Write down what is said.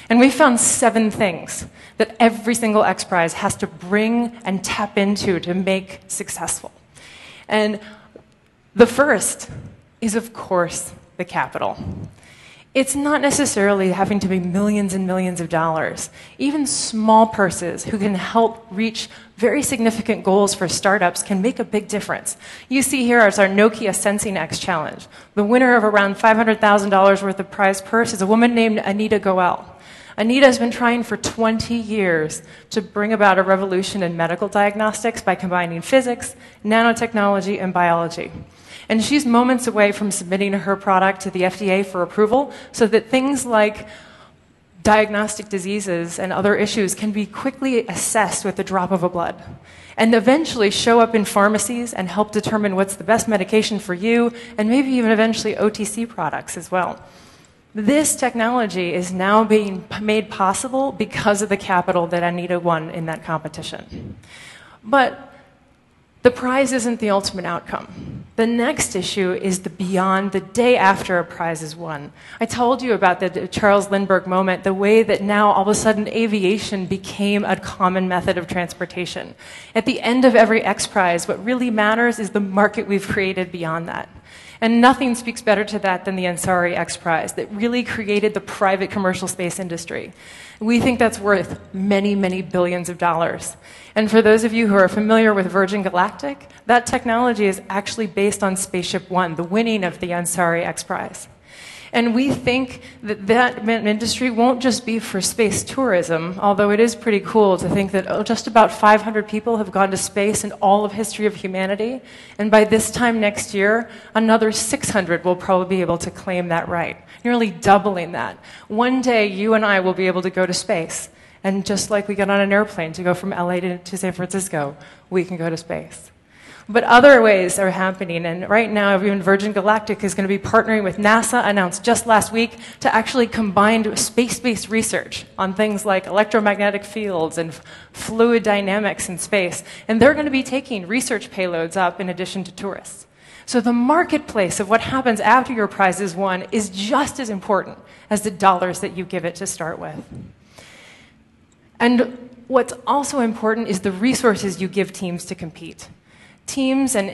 And we found 7 things that every single XPRIZE has to bring and tap into to make successful. And the first is, of course, the capital. It's not necessarily having to be millions and millions of dollars. Even small purses who can help reach very significant goals for startups can make a big difference. You see here is our Nokia Sensing X Challenge. The winner of around $500,000 worth of prize purse is a woman named Anita Goel. Anita has been trying for 20 years to bring about a revolution in medical diagnostics by combining physics, nanotechnology, and biology. And she's moments away from submitting her product to the FDA for approval so that things like diagnostic diseases and other issues can be quickly assessed with the drop of a blood and eventually show up in pharmacies and help determine what's the best medication for you and maybe even eventually OTC products as well. This technology is now being made possible because of the capital that Anita won in that competition. But the prize isn't the ultimate outcome. The next issue is the beyond, the day after a prize is won. I told you about the Charles Lindbergh moment, the way that now all of a sudden aviation became a common method of transportation. At the end of every XPRIZE, what really matters is the market we've created beyond that. And nothing speaks better to that than the Ansari XPRIZE that really created the private commercial space industry. We think that's worth many, many billions of dollars. And for those of you who are familiar with Virgin Galactic, that technology is actually based on Spaceship One, the winning of the Ansari XPRIZE. And we think that that industry won't just be for space tourism, although it is pretty cool to think that just about 500 people have gone to space in all of history of humanity. And by this time next year, another 600 will probably be able to claim that right, nearly doubling that. One day, you and I will be able to go to space. And just like we get on an airplane to go from LA to San Francisco, we can go to space. But other ways are happening, and right now even Virgin Galactic is going to be partnering with NASA, announced just last week, to actually combine space-based research on things like electromagnetic fields and fluid dynamics in space. And they're going to be taking research payloads up in addition to tourists. So the marketplace of what happens after your prize is won is just as important as the dollars that you give it to start with. And what's also important is the resources you give teams to compete. Teams and